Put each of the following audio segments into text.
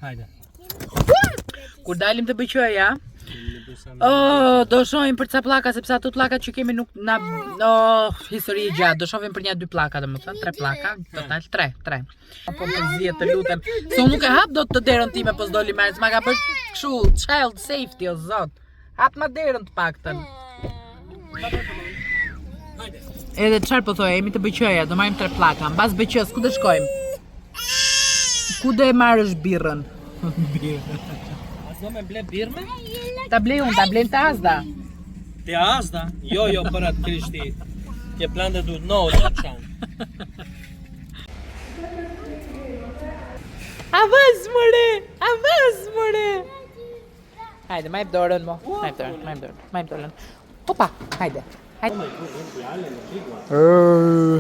Hajde. Kur dalim të bëqoja, do shohim për ca pllaka sepse ato pllakat që kemi nuk na histori e gjatë. Do shohim për 1-2 pllaka, domethënë 3 pllaka, total 3. Po përzihet të lutem. Se unë nuk e hap dot të derën time po s'doli më, s'ma ka bësh kështu child safety o zot. Hap ma derën të paktën. Edhe çfarë po thoya, jemi të bëqoja, do marrim 3 pllaka. Mbas bëqës ku do shkojmë? Ku do e marrësh birrën? Do me ble birme? Ta blej unë, ta blejmë të Asda. Te Asda? Jo, për atë krishti. Tje plante duhet no, të qanë. Avaz, more! Hajde, ma jep dorën mo. Ma jep dorën. Opa, hajde.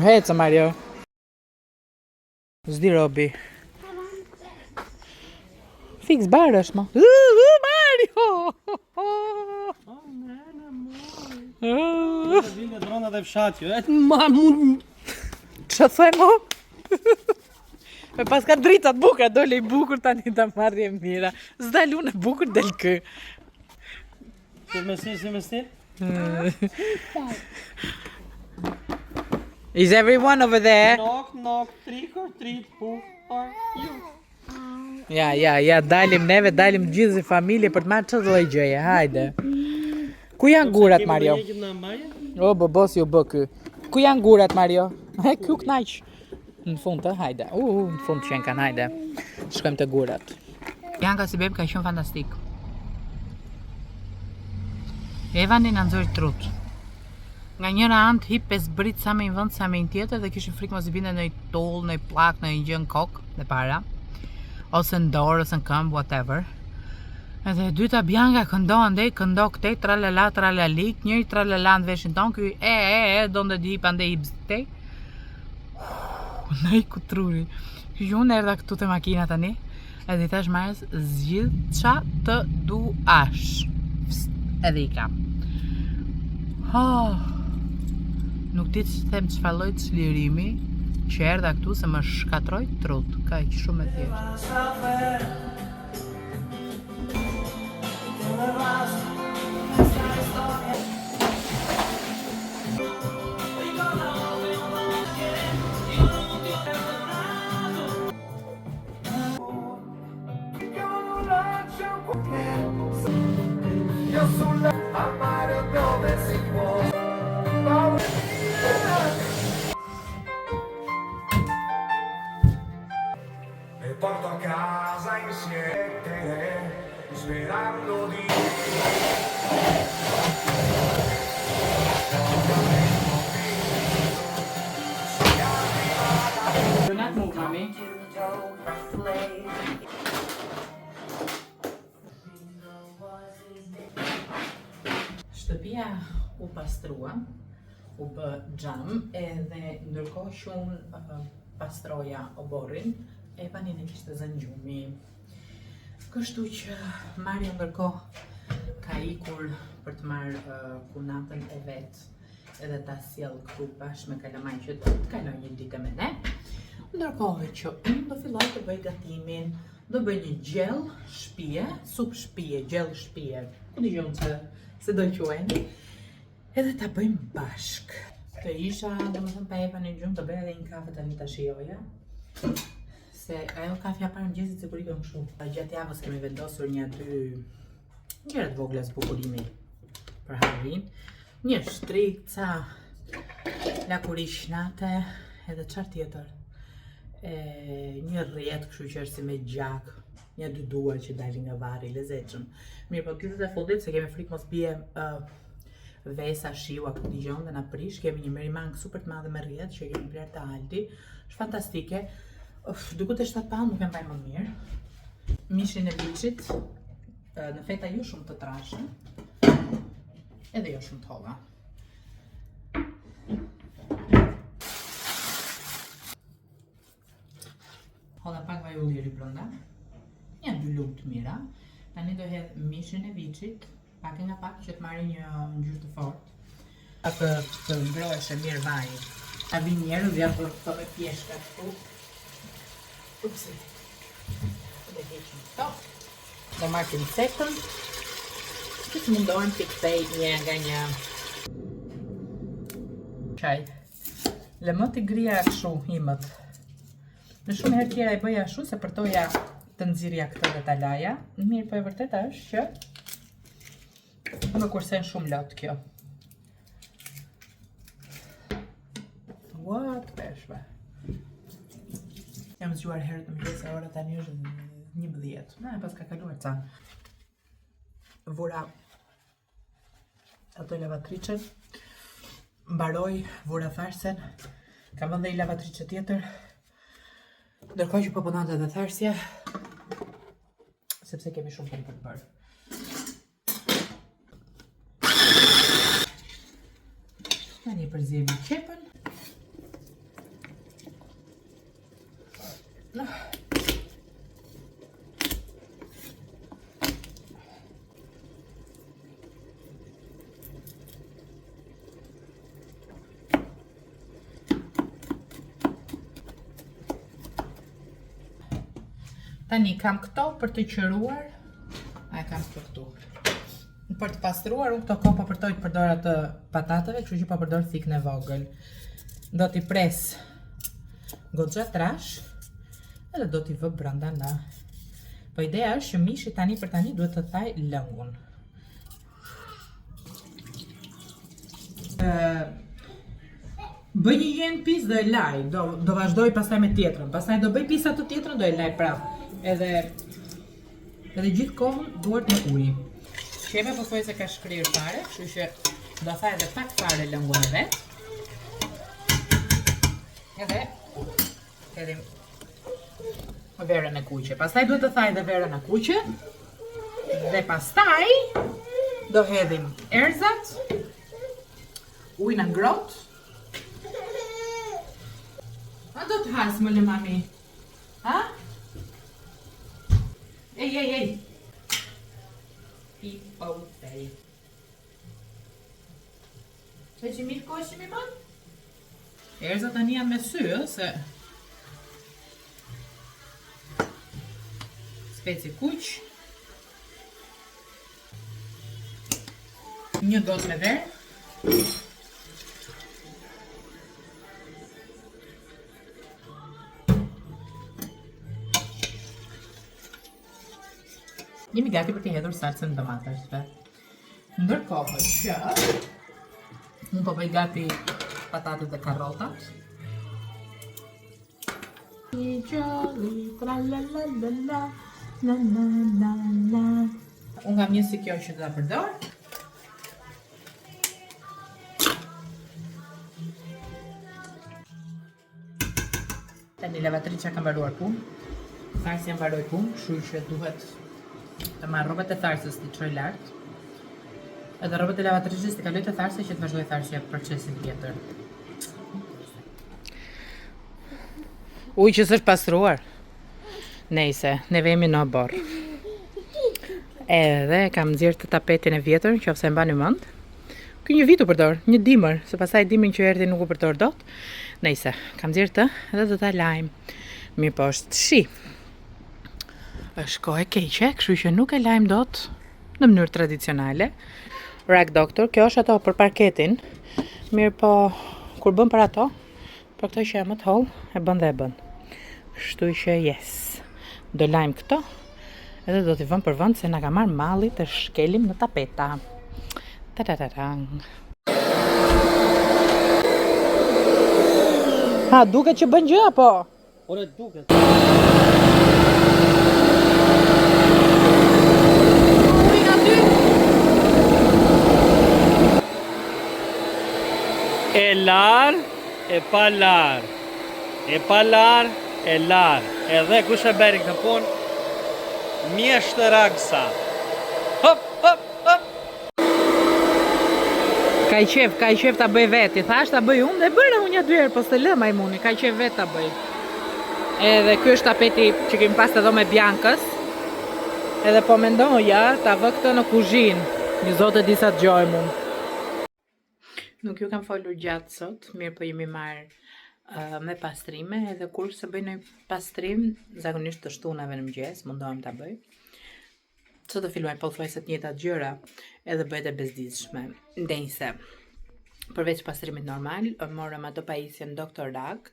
Heca, Mario. Zdi Robi. Fix barësh, mo. Mario! Vinde drona dhe fshat jo, Ma mund... Që thoj, mo? Me pas ka dritat bukra, dole i bukur tani ta marrje mira. Zdal unë e bukur del kë. Si me stil? Is everyone over there? Knock, trick or treat, who are you? Ja, dalim neve, dalim gjithë si familje për të marrë që dhe gjëje, hajde. Ku janë gurat, Mario? O, bëbos ju bë kë. Ku janë gurat, Mario? Kju knaq. Në fund të, hajde. Në fund që kanë, hajde. Shkojmë të gurat. Janka si bebë ka shumë fantastik. Evani në nëzori trut. Nga njëra anë hip 5 brit sa me një vënd, sa me një tjetër dhe kishë frikë mos i binde në i toll, në i plak, në i gjë në kokë dhe para. Ose në dorë, ose në këmbë, whatever. Edhe dyta Bianca këndo andej, këndo këtej, tralalik, njëri tralala në veshin tonë, kuj do ndë di hip andej hip zëtej. Në i kutruri. Unë erda këtu të makina tani, edhe i tash Marës, zgjidh qa të duash. Edhe i kam. Nuk ti që them që falloj të çlirimi që erdha këtu se më shkatroj trut. Ka që shumë e thjeshtë. Porto a casa insieme, sperando di... Do not move, mami. Shtëpia u pastrua, u bë xham, edhe ndërkohë që unë pastroja oborrin, Evanin e kishte zënë gjumi. Kështu që Mario ndërkohë ka ikur për të marrë kunatën e vetë edhe ta sjell këtu bashkë me kalamaj që të kaloj një ditë me ne. Ndërkohë që unë do filloj të bëj gatimin, do bëj një gjell shtëpie, sup shtëpie, gjell shtëpie. Ku dëgjoni se do quajnë. Edhe ta bëjmë bashkë. Të isha, domethënë pa Evanin gjumë, të bëj edhe një kafe tani ta shijoja. Se ajo kafja parë mëngjesit se përikëm kështu. Gjatë javës kemi vendosur 1-2 gjëra të vogla zbukurimi për Halloween. Një shtrik, ca lakurish nate, edhe çfarë tjetër. Një rrjet kështu që është si me gjak, 1-2 duar që dalin nga varri, lezetshëm. Mirë, po ditët e fundit se kemi frikë mos bie vesa, shiu apo dëgjon dhe na prish, kemi një merimang super të madhe me rrjet që kemi bler të Aldi. Është fantastike. Duket e 7 pound, nuk e mbaj më mirë. Mishin e viçit, në feta jo shumë të trashën, edhe jo shumë të holla. Holla pak vaj ulliri brenda, 1-2 lugë të mira. Tani do hedh mishin e viçit, pak e nga pak që të marrë një ngjyrë të fortë. Pak të ngrohesh e mirë vaji. Ta vi njerëz ja për këto me pjeshka këtu. Upsi. dhe heqim këto. Do marr pincetën. Që të mundohem të kthej një nga një çaj. Le më të grija kështu himët. Në shumë herë tjera I bëja ashtu se përtoja të nxirja këtë dhe ta laja. Mirë, po e vërteta është që më kursen shumë lot kjo. Ua, të peshme. Jam zgjuar herët në mëngjes, ora tani është 11. Na, pas ka kaluar ca. Vura ato lavatriçen. Mbaroj, vura tharsen. Kam vënë dhe I lavatriçe tjetër. Ndërkohë që po punonte edhe tharsja, sepse kemi shumë punë për të bërë. Tani përzjemi qepën. Tani kam këto për të qëruar. A kam këtu. Për të pastruar, unë këto kohë po përtoj të përdor atë patatave, kështu që po përdor thikën e vogël. Do t'i pres goxha trash edhe do t'i vë brenda në. Po ideja është që mishi tani për tani duhet të thaj lëngun. Bëj një jenë pis dhe e laj, do vazhdoj pastaj me tjetrën, pastaj do bëj pisa të tjetrën, do e laj prap. Edhe gjithë kohën duart në ujë. Qeve po thuaj se ka shkrirë fare, kështu që do thaj edhe pak fare lëngun e vet. Edhe hedhim verën e kuqe. Pastaj duhet të thaj edhe verën e kuqe. Dhe pastaj do hedhim erzat, ujin e ngrohtë. A do të has më le mami? Ha? Ej. Pipo tej. E që mirë koshim I man? Erzat tani janë me sy, se speci kuq. Një gotë me verë. Jemi gati për t'i hedhur salsën domateshve. Ndërkohë që unë po bëj gati patatet dhe karrotat. Unë kam një si kjo që ta përdor. Tani lavatriça ka mbaruar punë. Tharsja mbaroi punë, kështu që duhet të marrë rrobat e tharsës të çoj lart. Edhe rrobat e lavatriçës të kaloj te tharsja që të vazhdoj tharsja procesin tjetër. Ujë që s'është pastruar. Nejse, neve jemi në borë. Edhe kam nxjerrë të tapetin e vjetër, nëse e mbani mend. Ky një vit u përdor, një dimër, se pastaj dimrin që erdhi nuk u përdor dot. Nejse, kam nxjerrë të edhe do ta lajm. Mirë po është shi. Është kohë e keqe, kështu që nuk e lajm dot në mënyrë tradicionale. Rag Doctor, kjo është ato për parketin. Mirë po, kur bën për ato, për këto që e më të holl, e bën dhe e bën. Kështu që yes. Do lajm këto, edhe do t'i vëm për vend se na ka marrë malli të shkelim në tapeta. Ta-ta-ta-tang. Ha, duket që bën gjë apo? Ore duket. E lar, e pa lar. E pa lar, e lar. Edhe kush e beri këtë punë? Mjeshtë Ragsa. Hop, hop, hop. Ka I qef ta bëj vet. I thash ta bëj unë dhe bëra unë ja dy herë, po s'të lë majmuni, ka I qef vet ta bëj. Edhe ky është tapeti që kemi pas të dho me Biankës. Edhe po mendoja ta vë këtë në kuzhinë. Një zotë disa dëgjojmë unë. Nuk ju kam folur gjatë sot, mirë po jemi marrë me pastrime, edhe kur se bëj një pastrim, zakonisht të shtunave në mëngjes, mundohem ta bëj. Që të filluaj pothuajse të njëjtat gjëra, edhe bëhet e bezdisshme. Ndajse, përveç pastrimit normal, morëm ato pajisjen Dr. Rak,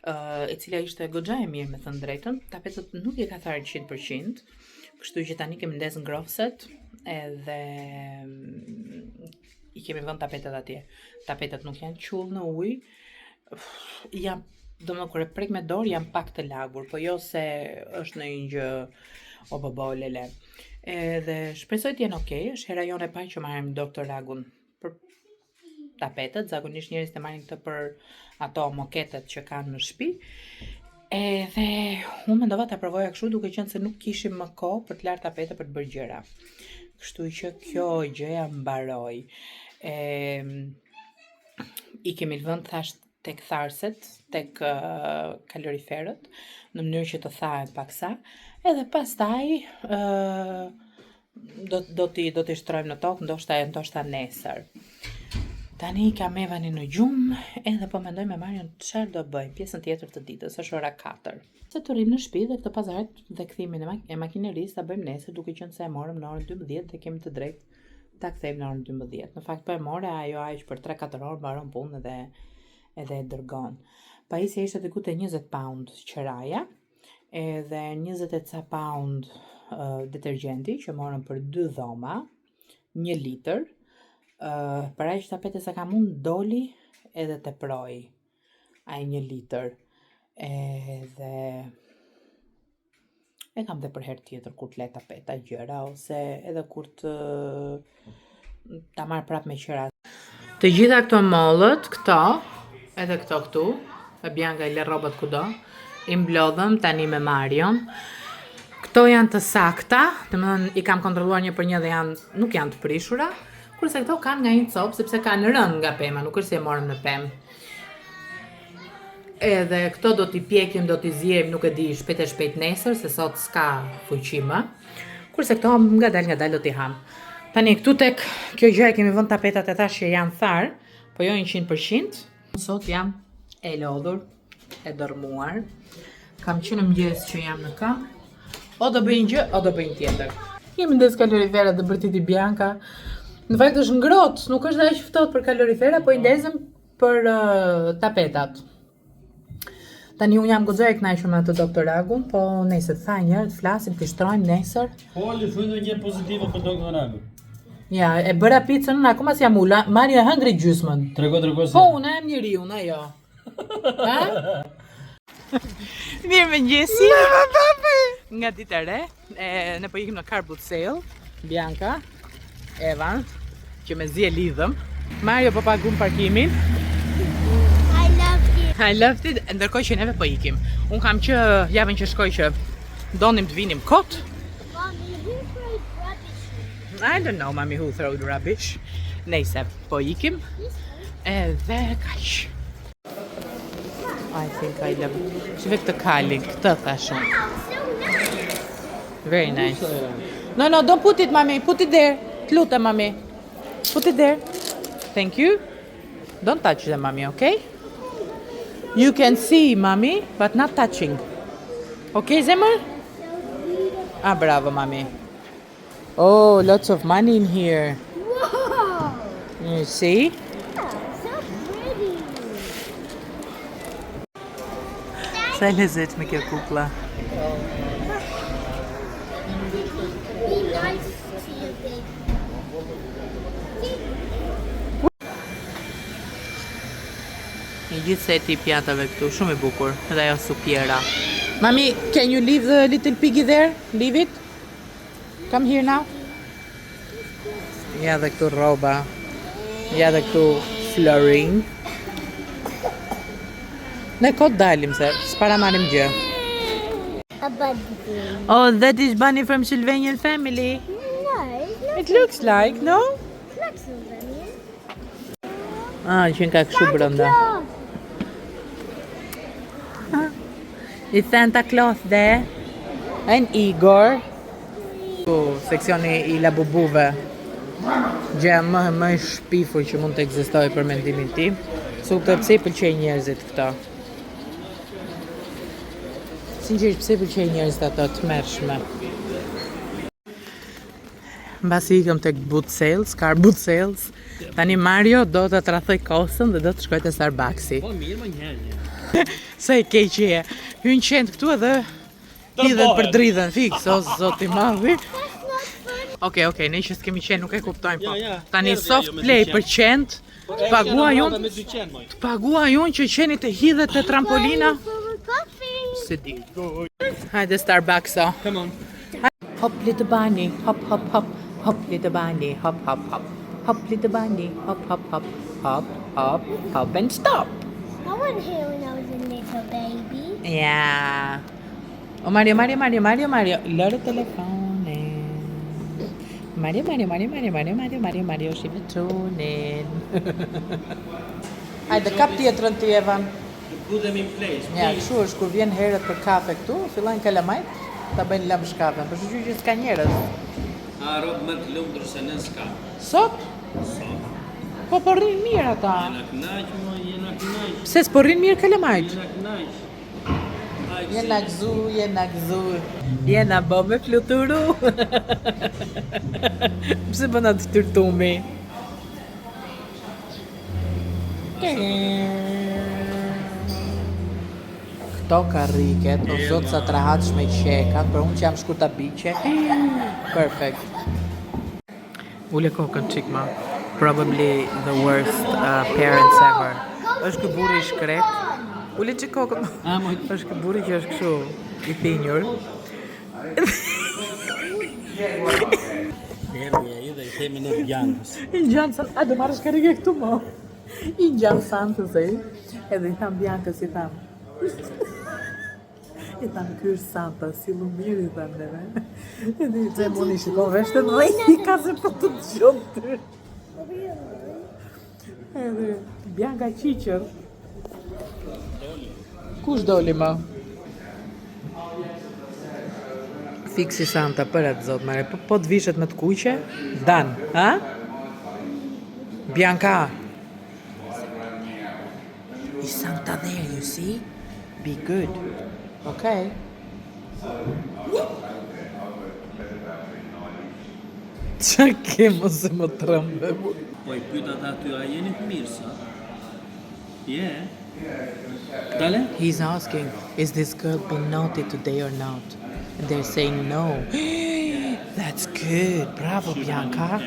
e cila ishte goxha e mirë me thënë drejtën. Tapetet nuk i ka tharë 100%, kështu që tani kemi ndezë ngrohëset, edhe i kemi vënë tapetet atje. Tapetet nuk janë qull në ujë, domethënë kur e prek me dorë janë pak të lagur, po jo se është në një gjë o bobo lele. Edhe shpresoj të jenë okay, është hera jone e parë që marrim Dr. Ragun për tapetet, zakonisht njerëzit e marrin këtë për ato moketet që kanë në shtëpi. Edhe unë mendova ta provoja kështu, duke qenë se nuk kishim më kohë për të larë tapete për të bërë gjëra. Kështu që kjo gjëja mbaroi. I kemi vënë thash tek tharset, tek kaloriferët, në mënyrë që të thahet paksa, edhe pastaj do t'i shtrojmë në tokë, ndoshta nesër. Tani kam Evanin në gjumë, edhe po mendoj me Marion çfarë do bëjmë pjesën tjetër të ditës, është ora 4. Se të rrim në shtëpi dhe këtë pazaret dhe kthimin e makinerisë ta bëjmë nesër, duke qenë se e morëm në orën 12 dhe kemi të drejtë ta kthejmë në orën 12. Në fakt po e more ajo aq për 3-4 orë mbaron punën edhe e dërgon. Pajisja ishte diku te 20 pound qeraja, edhe 20 e ca pound detergjenti që morëm për 2 dhoma, 1 litër. Para që tapete sa kam unë doli edhe të proj ai 1 litër, edhe e kam dhe për herë tjetër kur të le tapeta gjëra, ose edhe kur ta marr prap me qira. Të gjitha këto mollët, këto, edhe këto këtu, e Bianca i le rrobat kudo, i mblodhëm tani me Marion. Këto janë të sakta, domethënë i kam kontrolluar një për një dhe nuk janë të prishura, kurse këto kanë nga një copë, sepse kanë rënë nga pema, nuk është se e morëm në pemë. Edhe këto do t'i pjekim, do t'i zjem, nuk e di, shpejt nesër, se sot s'ka fuqi më. Kurse këto ngadal do t'i ham. Tani këtu tek kjo gjë kemi vënë tapetat e tash që janë tharë, po jo 100%. Sot jam e lodhur, e dërmuar. Kam qenë në mëngjes që jam në kam. O do bëjnë gjë, o do bëjnë tjetër. Jemi ndes kalorifera dhe bërtiti Bianca. Në fakt është ngrohtë, nuk është aq ftohtë për kalorifera, po i ndezëm për tapetat. Tani unë jam goxha e kënaqur me atë Dr. Ragun, po nesër tha njëherë të flasim, të shtrojmë nesër. Po, le thuaj ndonjë pozitive për Dr. Ragun. Ja, e bëra picën, unë akoma s'jam ula, Mario e hëngri gjysmën. Trego se. Po, unë jam njeriu, unë ajo. Ha? Mirë mëngjesi. Nga ditë e re, ne po ikim në car boot sale, Bianca, Evan, që me zi e lidhëm. Mario po pagun parkimin. I loved it. Ndërkohë që neve po ikim. Unë kam që javën që shkoj që donim të vinim kot. Mommy, who throws rubbish? I don't know, mommy, who throwed rubbish. Nejse, po ikim. Edhe kaq. I think I love it. Shive këtë kalin, këtë thashun. So nice. Very nice. No, don't put it, mommy. Put it there. Të lutem, mommy. Put it there. Thank you. Don't touch them, mommy, okay? You can see, mommy, but not touching. Okay, Zemër? Ah, bravo, mommy. Oh, lots of money in here. Whoa! You see? So pretty. Sa e lezetshme kjo kuklla. Be nice to your baby. Një gjithë se e ti pjatave këtu, shumë i bukur, edhe ajo supjera. Mami, can you leave the little piggy there? Leave it? Come here now. Ja dhe këtu roba. Ja dhe këtu flooring. Ne kot dalim se, s'para marim gjë. A bunny. Oh, that is Bunny from Sylvanian family. No, It looks like, no? it's not Sylvanian. Ah, që ka kështu brenda. It's Santa Claus there. And Igor. Seksioni i labubuve. Gjëja më e shpifur që mund të ekzistojë për mendimin tim. Su këtë pse i pëlqejnë njerëzit këta. Sinqerisht pse pëlqej njerëzit ato të mërshme. Mbasi ikëm tek boot sales, car boot sales. Tani Mario do të tradhoj kosën dhe do të shkoj te Starbucksi. Po mirë më një. Sa e keq je. Hyn qend këtu edhe hidhen për dridhen fiks, o zoti madhi. Okej, ne që s'kemi qenë nuk e kuptojmë po. Ja, Tani erdhi soft ajo me play 200. për qend. Të paguaj unë, Me 200 moj. të paguaj unë që qeni të hidhet te trampolina. For coffee. Se di. Hajde Starbucksa. Come on. Hop little bunny, hop hop hop. Hop little bunny, hop hop hop. Hop little bunny, hop hop hop. Hop hop hop and stop. I wasn't here when I was a little baby. Ja. O Mario, lërë telefonin. Mario, shive tunin. Hajde, kap tjetrën ti, Evan. Put them in place. Ja, kështu është kur vjen herët për kafe këtu, fillojnë kalamajt, ta bëjnë lëmë shkafen, për shqyqy që s'ka njerës. A rob më të lumtur se në s'ka. Sot? Po rrinë mirë ata. Jena knaq, moj, jena knaq. Pse s'po rrinë mirë kalamajt? Jena knaq. Jena gzu. Jena bo me fluturu. Pse bëna të tërtumi? Këto karriket, o zotë sa të rahatshme qekat, për unë që jam shkurta biqe. Perfect. Ule kokën qik ma. Probably the worst parents ever. Është kë burri i shkrek. Ule qik kokën. Është kë burri që është kështu i thinjur. Erdhi ai dhe I themi në Bjankës. I ngjan sa, a do marrësh karrige këtu mo? I ngjan santës ai. Edhe I tham Bjankës, I tham. I tham ky është Santa, si lumir I tham neve. Edhe I them unë I shikon veshtë dhe I ka se po të dëgjon ty. Edhe Bjanka qiqër. Kush doli ma? Fiksi Santa për atë zot, mare, po të vishet me të kuqe, dan, ha? Bianca. Is Santa there, you see? Be good. Okay. Qa ke mos e më trëmbe? Po I pyet ata aty, a jeni të mirë sa? Yeah. Dale? He's asking, is this girl been naughty today or not? And they're saying no. That's good. Bravo, Bianca.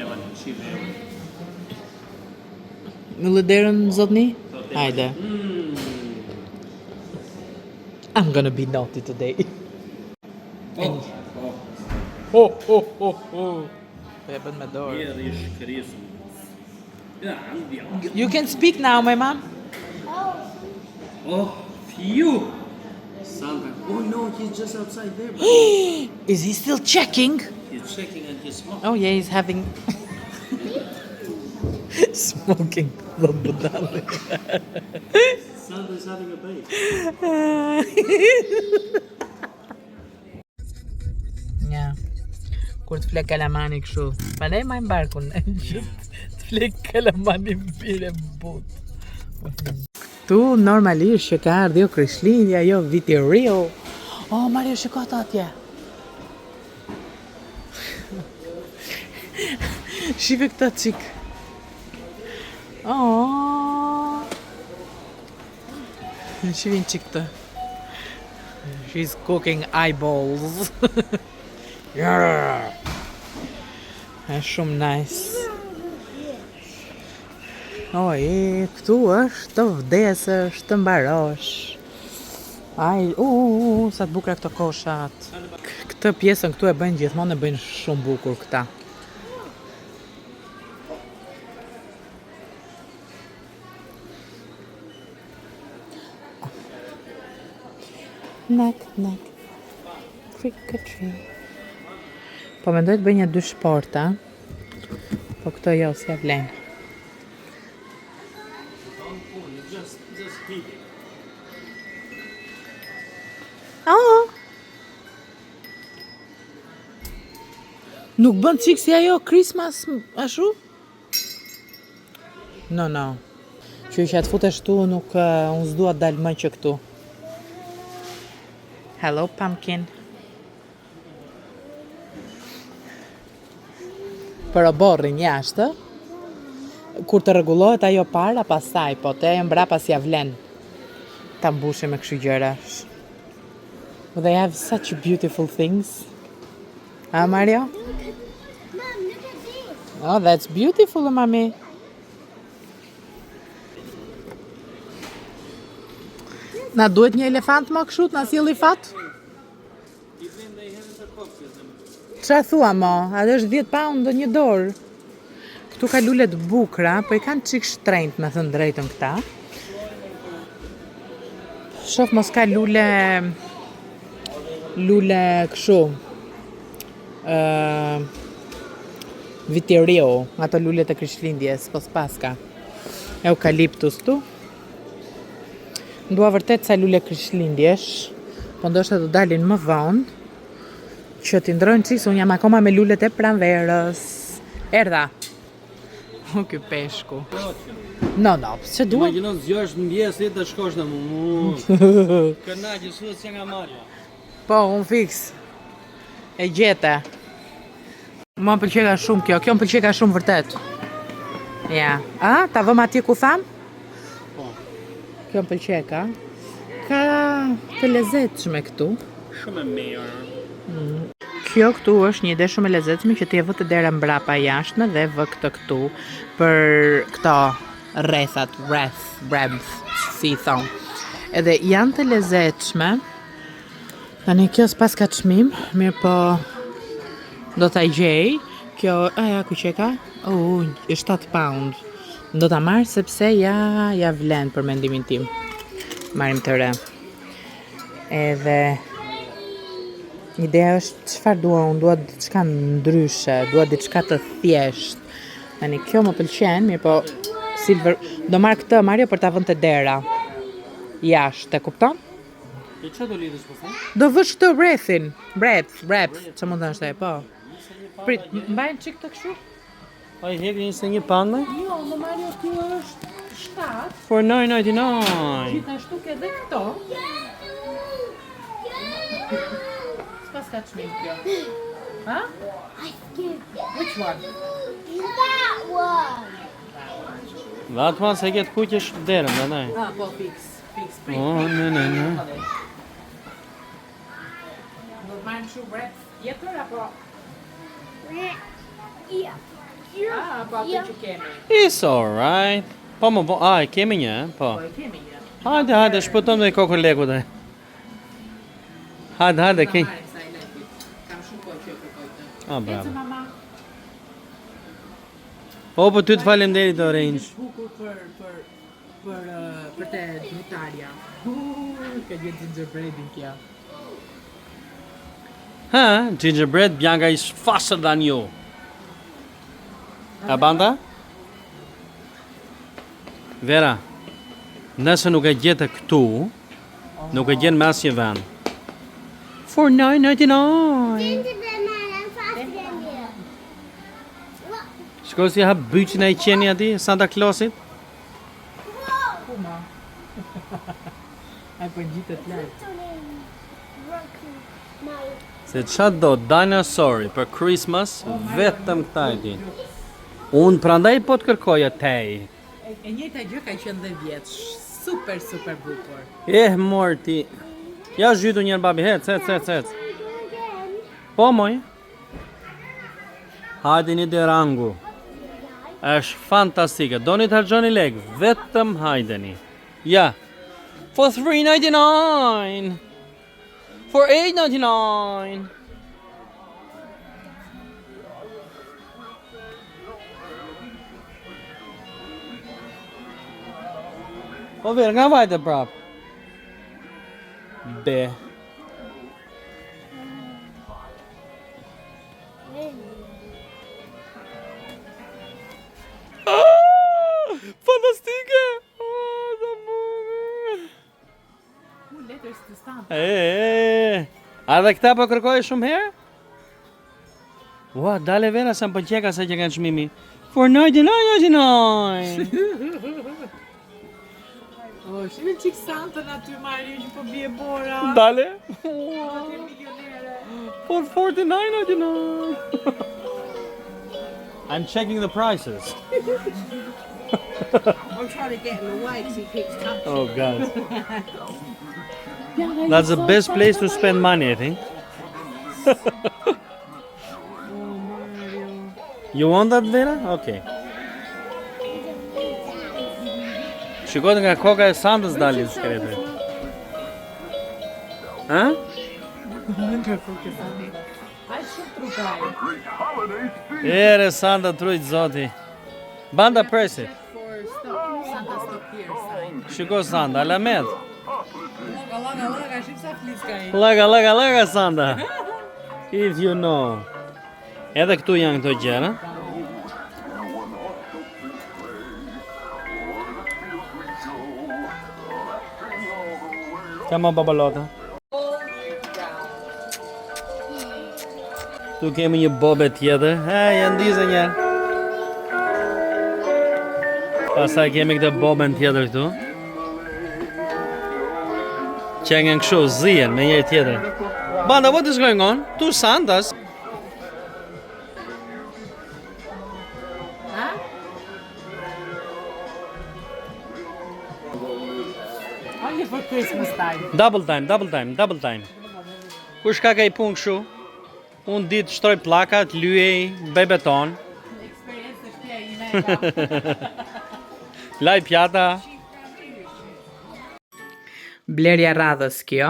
Në lëderën, zotni? Hajde. I'm gonna be naughty today. And... Ho. Po e bën me dorë. Erdhi I shkërisur. Ja, Bjankë. You can speak now, my mom. Oh, phew. Santa. Oh no, he's just outside there. But Is he still checking? he's checking and he's smoking. Oh yeah, he's having... Smoking the budale. Santa's having a baby. Ja. Kur të flek kalamani kështu. Pandaj majnë barkun. Të flek kalamani bire but. Tu normalisht që ka ardhur jo Krishtlindja, jo viti I ri. Oh, Mario, shiko ato atje. Shive këta çik. Oh. Shivin çik të. She's cooking eyeballs. Yeah. Është shumë nice. Oj, këtu është të vdesësh, të mbarosh. Aj, sa të bukra këto koshat. Këtë pjesën këtu e bëjnë gjithmonë, e bëjnë shumë bukur këta. Knock, knock. Trick or treat. Po mendoj të bëj një dy shporta. Po këto jo, s'ja vlen. Just keep it. Oh. Nuk bën çik si ajo Christmas ashtu? No. Që të futesh tu, nuk unë s'dua të dal më që këtu. Hello, pumpkin. Për oborrin jashtë, kur të rregullohet ajo para, pastaj, po te mbrapa si ja vlen ta mbushim me kështu gjërash. They have such beautiful things. Ah, Mario? Mom, look at this. Oh, that's beautiful, mami. Na duhet një elefant më kështu, na sjelli fat? Qa thua mo? Atë është 10 pound dhe 1 dorë. Këtu ka lule të bukra, po i kanë qik shtrenjt me thënë drejtën këta. Shof mos ka lule kështu. Viterio, ato lulet e Krishtlindjes, po s'paska. Eukaliptus tu. Ndua vërtet sa lule Krishtlindjesh, po ndoshta do dalin më vonë, që t'i ndrojnë qisë, unë jam akoma me lullet e pranverës. Erdha. O, ky peshku. No, që duhet? Imagjino zgjohesh në mëngjes të shkosh në Kënaqesh sot që nga Mario. Po, unë fix. E gjete. Më pëlqeka shumë kjo më pëlqeka shumë vërtet. Ja. A, ta vëm atje ku tham? Po. Kjo më pëlqeka. Ka të lezetshme këtu. Shumë e mirë. Kjo këtu është një ide shumë e lezetshme që ti e vë të dera mbrapa jashtme dhe vë këtë këtu për këto rrethat, breadth, si thon. Edhe janë të lezetshme. Tani kjo s'pas ka çmim, mirë po do ta gjej. Kjo, aja ku që ka? Oh, 7 pound. Do ta marr sepse ja vlen për mendimin tim. Marrim të re. Edhe ideja është çfarë dua, unë dua diçka ndryshe, dua diçka të thjeshtë. Tani kjo më pëlqen, mirë po silver, do marr këtë Mario për ta vënë te dera. Jashtë, e kupton? E që do lidhësh po thënë? Do vësh këtë breadth, që mund të nështaj, po. Prit, mbajnë qik të kështu? Pa i hek 21 pound me? Jo, në Mario kjo është 7. For 9.99. Gjithashtu ke dhe këto. S'pas ka çmim kjo. Ha? I skipped Which one? that one. Dhe atë ma se ketë kuqesh derën, dhe nej. Ah, po, fix, prit. Oh, në. Do të marrim kështu breadth tjetër, apo? Yeah. Ah, po atë që kemi. It's alright. Po më bo, e kemi një, po. Po, e kemi një. Hajde, shpëton dhe kokën leku dhe. Hajde, kej. Kam shumë kohë që kërkoj të. Ah, bravo. Ecë, mama. Po, po ty të falem deri të orange. Bukur për te dritarja. Ka një gingerbreadin kja. Ha, gingerbread Bianca is faster than you. A banda? Vera, nëse nuk e gjete këtu, nuk e gjen me asnjë vend. For 9.99. Gingerbread man, I'm faster than you. Look. Shko si hap byqin e i qeni ati, Santa Clausit. Whoa. Kuma. Ai po ngjitet lart. Se qa do dinosauri për Christmas, vetëm këta e din. Unë prandaj po të kërkoja tej. E njëjta gjë ka qenë dhe vjeç. Super bukur. Morti. Ja zhytu njërë babi, hec. Po moj. Hajde një derangu. Është fantastike. Doni të hargjoni lek, vetëm hajdeni. Ja. For 3.99. For 8.99. Po verë, nga vajte prap. Be. Fantastike! Letters të stamp. A dhe këta po kërkoj shumë herë? Ua, dale vera sa më pëlqeka sa që kanë çmimi. For 99.99. O Shime qik santën aty Mario që po bie bora. Dale. Aty milionere. For 49.99. I'm checking the prices. I'm trying to get him away because he keeps touching. Oh God. That's the best place to spend money, I think. You want that, Vera? Okay. Shikoj nga koka e Sandës dalin skrepe. Ha? Ai shumë trupaj. Ere Sanda trujt zoti. Banda presi. For stop. Santa stop here sign. Shiko Sanda, alamet. Laga, shim sa fliska ai. Laga Sanda. If you know. Edhe këtu janë këto gjëra. Come on, babalota. Tu kemi një bobe tjetër. Janë ndizë një. Pastaj kemi këtë boben tjetër këtu. Që nga kështu zihen me njëri tjetër. Banda, what is going on? Two Santas. Only for Christmas time. Double time. Kush ka i punë kështu? Unë ditë shtroj plakat, lyej, bëj beton. Experience të shtëpia ime. Laj pjata. Blerja radhës kjo.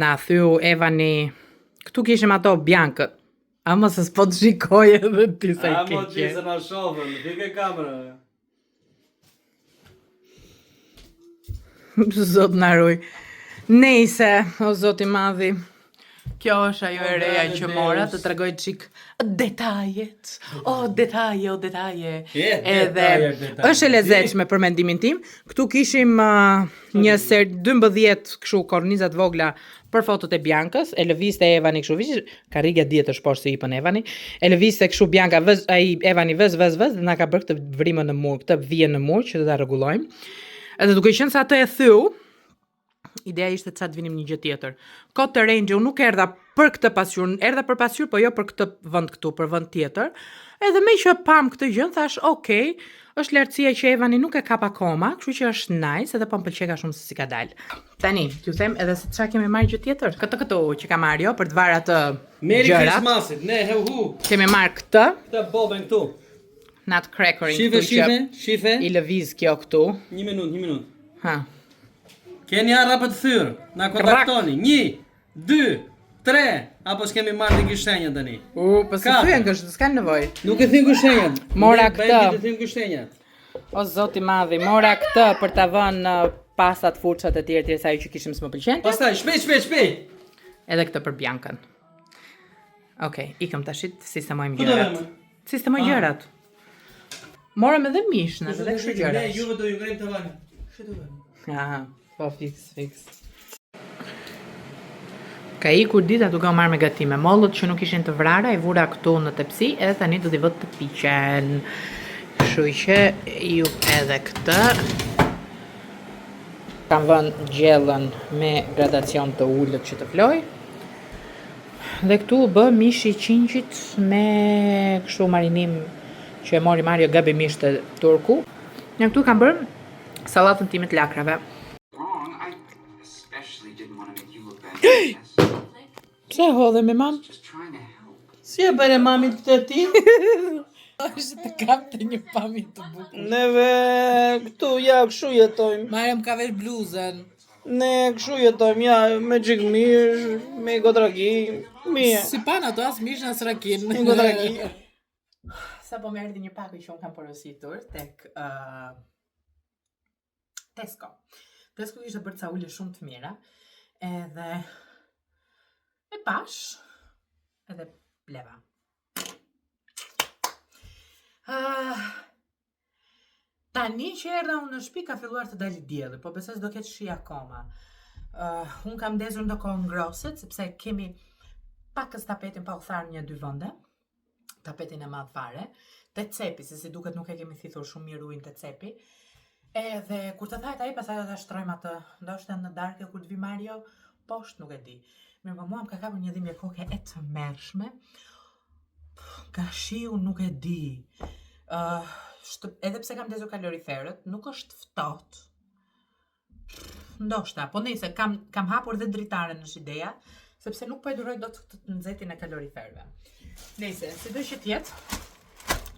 Na thyu Evani, këtu kishim ato bjankët. Ama se s'po të shikoj edhe ti sa i keqe. na shohën, dike kamera. Zot na ruaj. Nejse, o zoti madhi. Kjo është ajo e reja që mora të tregoj çik detajet. Detaje. Edhe është e lezetshme për mendimin tim. Këtu kishim një ser 12 kështu korniza të vogla për fotot e Biancës, e lëvizte Evani kështu viç, karriga diet është poshtë se i pën Evani. E lëvizte kështu Bianca vëz, ai Evani vëz dhe na ka bërë këtë vrimën në mur, këtë vijën në mur që do ta rregullojmë. Edhe duke qenë se atë e thyu, ideja ishte të vinim një gjë tjetër. Kot të Range, unë nuk erdha për këtë pasqyrë, erdha për pasqyrë, po jo për këtë vend këtu, për vend tjetër. Edhe me që pam këtë gjë, thash, okay, është lartësia që Evani nuk e kap akoma, kështu që është nice, edhe po më pëlqej ka shumë se si ka dalë. Tani, t'ju them edhe se çfarë kemi marrë gjë tjetër. Këtu që ka marrë jo për të varë atë Merry gjërat. Christmasit, ne hu. Kemi marrë këtë, Këtë boben këtu. nutcrackerin Shife. i lëviz kjo këtu. Një minut. Ha. Keni arra për të thyrë, na kontaktoni. 1, 2, 3, apo s'kemi marrë të shenjat tani. Po se thyen kështu, s'ka nevojë. Nuk e thyn shenjat. Mora këtë. Të thyn shenjat. O zoti madhi, mora këtë për ta vënë në pasat, furçat e tjera sa ajo që kishim s'më pëlqente. Pastaj shpejt. Edhe këtë për Biancën. Okej, ikëm tashit, sistemojmë Ku do gjërat. vëmë? Sistemoj gjërat. Morëm edhe mishnë, edhe kështu gjëra. Ne juve do ju ngrim tavanin. Ç'do vëmë? Aha, po fix. Ka ikur dita duke u marrë me gatime. Mollët që nuk ishin të vrara i vura këtu në tepsi, edhe tani do t'i vë të piqen. Kështu që ju edhe këtë. Kam vënë gjellën me gradacion të ullët që të floj. Dhe këtu bë mishi qinqit me kështu marinim që e mori Mario gabimisht të turku. Në këtu kam bërë sallatën time të lakrave. Wrong. I especially didn't want to make you look bad. Yes. Pse hodhe me mam? Just trying to help. Si e bëre mami të ti? është të kapte një pamje të bukur. Neve këtu ja kështu jetojmë. Mariam ka vesh bluzën. Ne kështu jetojmë ja me xhigmish, me godragi, mirë. Si pan ato as mish as rakin. Me godragi. Sa po më erdhi një paku që unë kam porositur tek Tesco. Tesco ishte bërë ca ule shumë të mira. Edhe e pash edhe bleva. Tani që erdha unë në shtëpi ka filluar të dalë dielli, po besoj se do ketë shi akoma. Unë kam ndezur ndonkohë ngroset sepse kemi pakës tapetin pa u tharë 1-2 vende. Tapetin e madh fare. Te cepi, se si duket nuk e kemi thithur shumë mirë ujin te cepi. Edhe kur të thajt ai, pastaj do ta shtrojmë atë, ndoshta në darkë kur të vi Mario, poshtë nuk e di. Mirë, po mua më ka kapur një dhimbje koke e tmerrshme. Ka shiu nuk e di. Edhe pse kam ndezur kaloriferët, nuk është ftohtë. Ndoshta, po nëse kam hapur dhe dritaren në ideja, sepse nuk po e duroj dot të nxehtin e kaloriferëve. Nëse, sido që të jetë,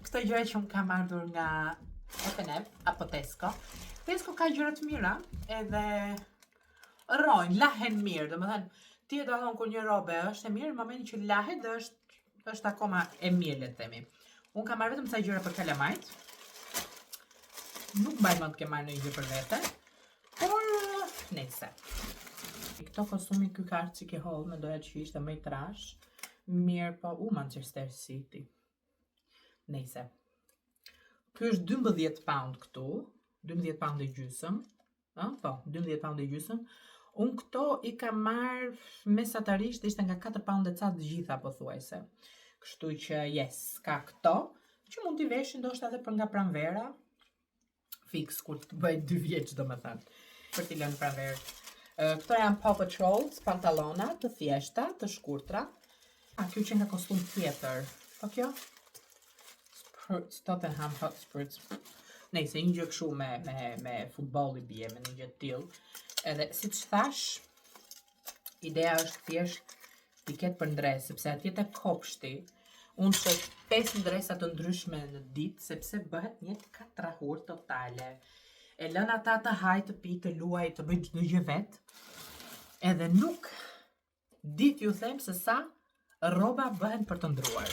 këto gjëra që më kam ardhur nga F&M apo Tesco. Tesco ka gjëra të mira, edhe rrojnë, lahen mirë, domethënë ti e dallon kur një robe është e mirë, në momentin që lahet dhe është akoma e mirë, le të themi. Unë kam marrë vetëm sa gjëra për kalamajt. Nuk mbaj mend të kem marrë ndonjë gjë për vete, por nëse. Këto kostumi ky ka Archie Hall, mendoja që ishte më i trash. Mirë, po Manchester City. Nëse. Ky është 12 pound këtu, 12 pound e gjysëm. Po, 12 pound e gjysëm. Unë këto i kam marrë mesatarisht ishte nga 4 pound e ca të gjitha pothuajse. Kështu që yes, ka këto që mund t'i veshin ndoshta edhe për nga pranvera. Fix kur të bëj 2 vjeç domethënë. Për t'i lënë pranverë. Këto janë Paw Patrol, pantallona të thjeshta, të shkurtra. Kjo që nga kostum tjetër. Po kjo? Tottenham Hotspurs. Nëse një gjë kështu me futboll i bie, me një gjë të tillë. Edhe siç thash, ideja është thjesht t'i ketë për ndres, sepse atje te kopshti, unë shoj 5 ndresa të ndryshme në ditë, sepse bëhet një katrahur totale. E lën ata të hajë, të pi, të luaj, të bëj çdo gjë vet. Edhe nuk di t'ju them se sa rroba bëhen për të ndruar.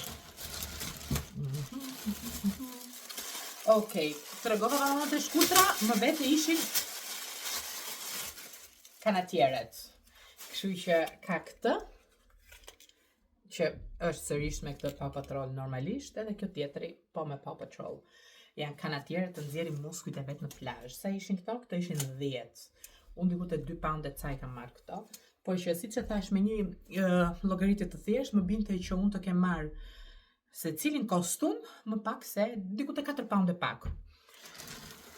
Okej, tregova pantallonat e shkurtra, më vete ishin kanatieret. Kështu që ka këtë, që është sërish me këtë Paw Patrol normalisht, edhe kjo tjetri po me Paw Patrol. Janë kanatieret të nxjerrin muskujt e vet në plazh. Sa ishin këto? Këto ishin 10. Unë diku te 2 pound e ca i kam marrë këto. Por që siç e thash me një llogaritje të thjeshtë, më binte që unë të kem marrë se cilin kostum më pak se diku te 4 pound e pak.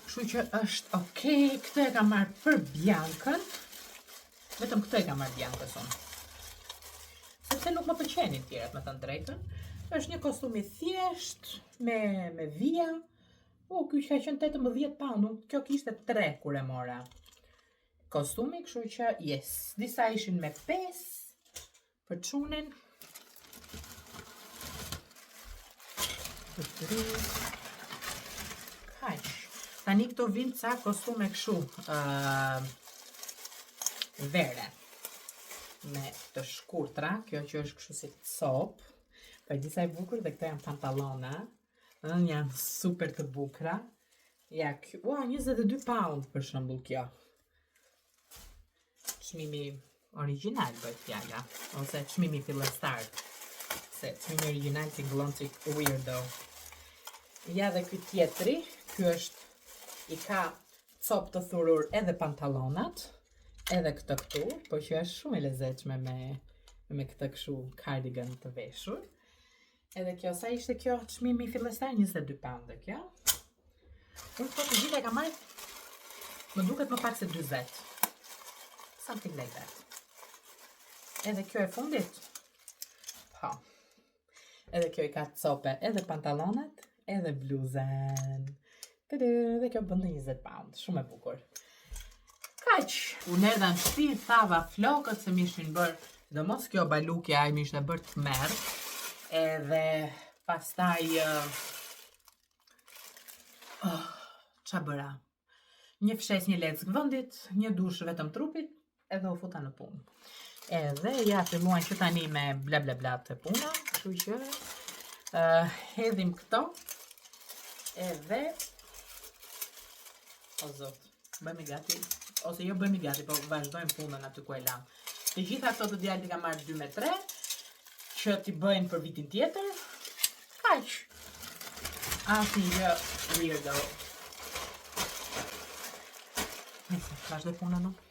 Kështu që është okay, këtë e kam marrë për Biancën. Vetëm këtë e kam marrë Biancës unë. Sepse nuk më pëlqenin tjerat, me thënë drejtën. Është një kostum i thjesht me vija. Ky që ka qenë 18 pound, kjo kishte 3 kur e mora. Kostumi, kështu që yes, disa ishin me 5 për çunin. Kaq. Tani këto vin ca kostume kështu vere me të shkurtra, kjo që është kështu si cop, për disa i bukur dhe këto janë pantallona, janë super të bukura. Ja, 22 pound për shembull kjo. Çmimi original bëhet fjala, ose çmimi fillestar. Se çmimi original tingëllon si weirdo. Ja dhe ky tjetri, ky është i ka cop të thurur edhe pantallonat, edhe këtë këtu, po që është shumë e lezetshme me këtë kështu cardigan të veshur. Edhe kjo, sa ishte kjo çmimi fillestar? 22 pound kjo. Unë këto të gjitha e kam marrë, më duket më pak se 40. Something like that. Edhe kjo e fundit. Po. Edhe kjo i ka cope, edhe pantallonat, edhe bluzën. Dhe kjo bën 20 pound, shumë e bukur. Kaq, unë erdha në shtëpi, thava flokët se më ishin bërë, sidomos kjo balukja ai më ishte bërë të merr. Edhe pastaj ç'a bëra? Një fshes, një leckë vëndit, një dush vetëm trupit, edhe u futa në punë. Edhe ja filluan që tani me bla bla bla të puna, kështu që hedhim këto. Edhe o zot, bëjmë gati, ose jo bëjmë gati, po vazhdojmë punën aty ku e lam. Të gjitha këto të djalë t'i kam marrë 2 me 3, që t'i bëjnë për vitin tjetër. Kaq. Asnjë weirdo. Vazhdoj punën unë.